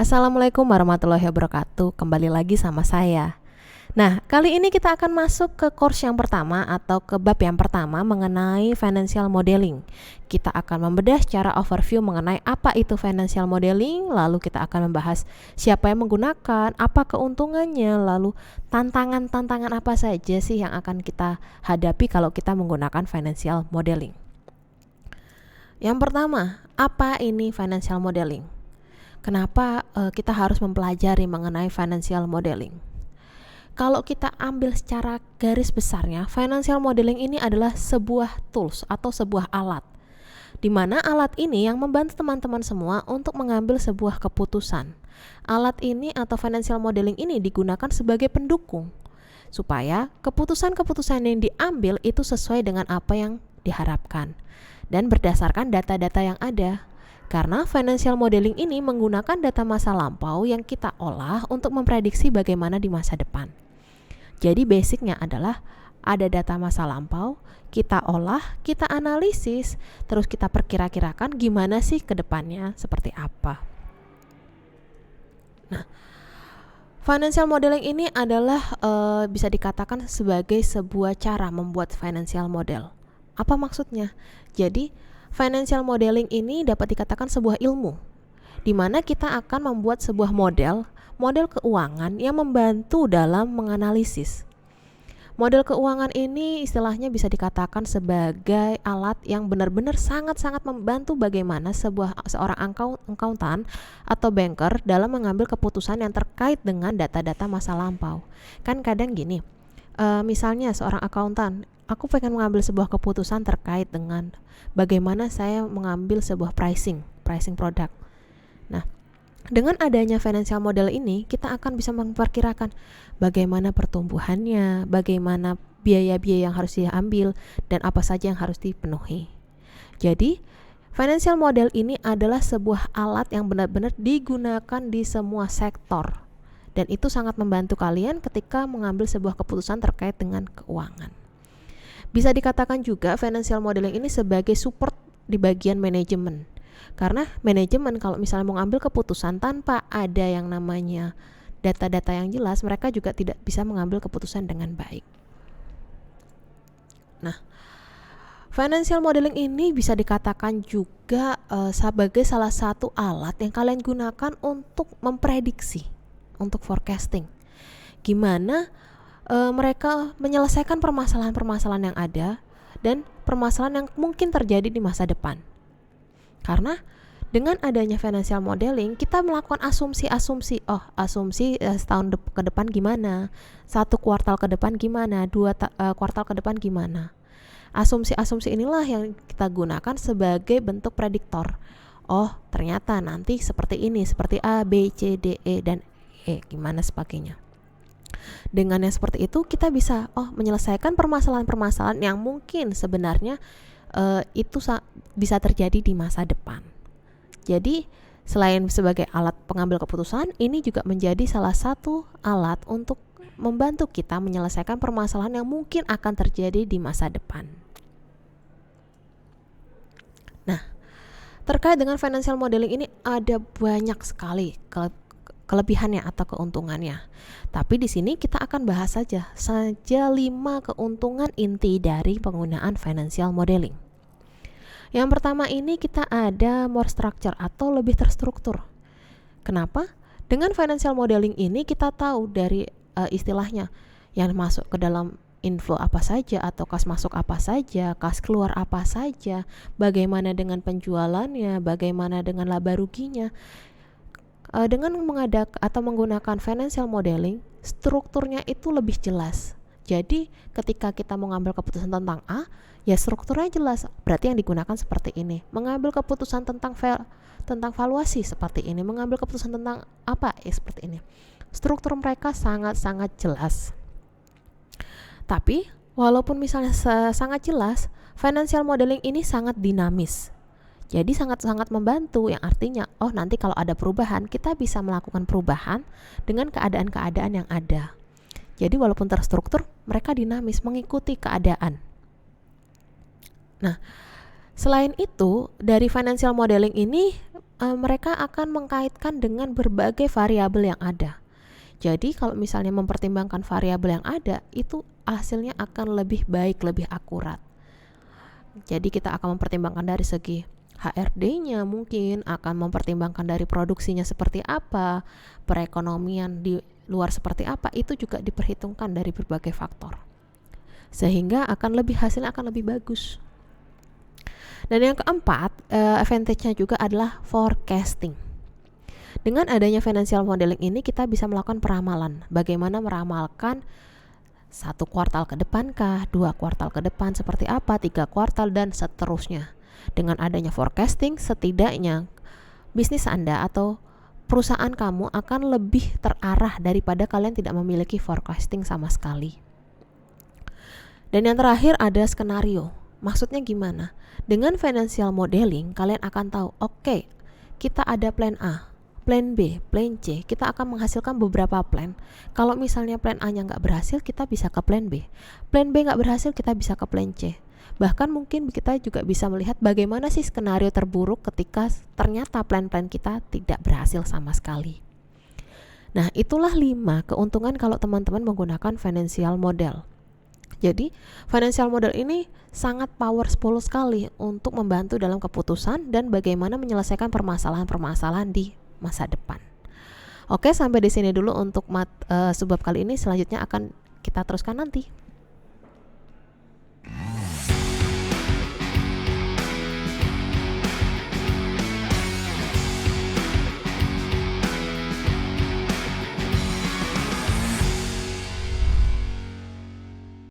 Assalamualaikum warahmatullahi wabarakatuh. Kembali lagi sama saya. Nah, kali ini kita akan masuk ke course yang pertama atau ke bab yang pertama mengenai financial modeling. Kita akan membedah secara overview mengenai apa itu financial modeling, lalu kita akan membahas siapa yang menggunakan, apa keuntungannya, lalu tantangan-tantangan apa saja sih yang akan kita hadapi kalau kita menggunakan financial modeling. Yang pertama, apa ini financial modeling? Kenapa kita harus mempelajari mengenai financial modeling? Kalau kita ambil secara garis besarnya, financial modeling ini adalah sebuah tools atau sebuah alat, di mana alat ini yang membantu teman-teman semua untuk mengambil sebuah keputusan. Alat ini atau financial modeling ini digunakan sebagai pendukung, supaya keputusan-keputusan yang diambil itu sesuai dengan apa yang diharapkan, dan berdasarkan data-data yang ada. Karena financial modeling ini menggunakan data masa lampau yang kita olah untuk memprediksi bagaimana di masa depan. Jadi basicnya adalah ada data masa lampau, kita olah, kita analisis, terus kita perkira-kirakan gimana sih ke depannya seperti apa. Nah, financial modeling ini adalah bisa dikatakan sebagai sebuah cara membuat financial model. Apa maksudnya? Jadi financial modeling ini dapat dikatakan sebuah ilmu, di mana kita akan membuat sebuah model keuangan yang membantu dalam menganalisis. Model keuangan ini istilahnya bisa dikatakan sebagai alat yang benar-benar sangat-sangat membantu bagaimana seorang accountant atau banker dalam mengambil keputusan yang terkait dengan data-data masa lampau. Kan kadang gini, misalnya seorang accountant, aku pengen mengambil sebuah keputusan terkait dengan bagaimana saya mengambil sebuah pricing produk. Nah, dengan adanya financial model ini, kita akan bisa memperkirakan bagaimana pertumbuhannya, bagaimana biaya-biaya yang harus diambil, dan apa saja yang harus dipenuhi. Jadi, financial model ini adalah sebuah alat yang benar-benar digunakan di semua sektor, dan itu sangat membantu kalian ketika mengambil sebuah keputusan terkait dengan keuangan. Bisa dikatakan juga financial modeling ini sebagai support di bagian manajemen. Karena manajemen kalau misalnya mau ngambil keputusan tanpa ada yang namanya data-data yang jelas, mereka juga tidak bisa mengambil keputusan dengan baik. Nah, financial modeling ini bisa dikatakan juga sebagai salah satu alat yang kalian gunakan untuk memprediksi, untuk forecasting. Gimana mereka menyelesaikan permasalahan-permasalahan yang ada dan permasalahan yang mungkin terjadi di masa depan. Karena dengan adanya financial modeling, kita melakukan asumsi-asumsi. Asumsi setahun ke depan gimana, 1 kuartal ke depan gimana, 2 kuartal ke depan gimana. Asumsi-asumsi inilah yang kita gunakan sebagai bentuk prediktor. Ternyata nanti seperti ini, seperti A, B, C, D, E, dan E, gimana sebagainya. Dengan yang seperti itu, kita bisa menyelesaikan permasalahan-permasalahan yang mungkin sebenarnya itu bisa terjadi di masa depan. Jadi selain sebagai alat pengambil keputusan, ini juga menjadi salah satu alat untuk membantu kita menyelesaikan permasalahan yang mungkin akan terjadi di masa depan. Nah, terkait dengan financial modeling ini ada banyak sekali kelebihannya atau keuntungannya. Tapi di sini kita akan bahas saja 5 keuntungan inti dari penggunaan financial modeling. Yang pertama ini kita ada more structure atau lebih terstruktur. Kenapa? Dengan financial modeling ini kita tahu dari istilahnya yang masuk ke dalam inflow apa saja atau kas masuk apa saja, kas keluar apa saja, bagaimana dengan penjualannya, bagaimana dengan laba ruginya. Dengan menggunakan financial modeling, strukturnya itu lebih jelas. Jadi ketika kita mengambil keputusan tentang A, ya strukturnya jelas, berarti yang digunakan seperti ini. Mengambil keputusan tentang valuasi seperti ini, mengambil keputusan tentang apa seperti ini. Struktur mereka sangat-sangat jelas. Tapi walaupun misalnya sangat jelas, financial modeling ini sangat dinamis. Jadi sangat-sangat membantu, yang artinya nanti kalau ada perubahan, kita bisa melakukan perubahan dengan keadaan-keadaan yang ada. Jadi walaupun terstruktur, mereka dinamis mengikuti keadaan. Nah, selain itu, dari financial modeling ini mereka akan mengkaitkan dengan berbagai variabel yang ada. Jadi kalau misalnya mempertimbangkan variabel yang ada, itu hasilnya akan lebih baik, lebih akurat. Jadi kita akan mempertimbangkan dari segi HRD-nya, mungkin akan mempertimbangkan dari produksinya seperti apa, perekonomian di luar seperti apa, itu juga diperhitungkan dari berbagai faktor. Sehingga hasilnya akan lebih bagus. Dan yang keempat, advantage-nya juga adalah forecasting. Dengan adanya financial modeling ini, kita bisa melakukan peramalan. Bagaimana meramalkan 1 kuartal ke depan kah, 2 kuartal ke depan seperti apa, 3 kuartal, dan seterusnya. Dengan adanya forecasting, setidaknya bisnis Anda atau perusahaan kamu akan lebih terarah daripada kalian tidak memiliki forecasting sama sekali. Dan yang terakhir ada skenario. Maksudnya gimana? Dengan financial modeling, kalian akan tahu, oke, kita ada plan A, plan B, plan C. Kita akan menghasilkan beberapa plan. Kalau misalnya plan A-nya nggak berhasil, kita bisa ke plan B. Plan B nggak berhasil, kita bisa ke plan C. Bahkan mungkin kita juga bisa melihat bagaimana sih skenario terburuk ketika ternyata plan-plan kita tidak berhasil sama sekali. Nah, itulah 5 keuntungan kalau teman-teman menggunakan financial model. Jadi, financial model ini sangat powerful sekali untuk membantu dalam keputusan dan bagaimana menyelesaikan permasalahan-permasalahan di masa depan. Oke, sampai di sini dulu untuk subbab kali ini. Selanjutnya akan kita teruskan nanti.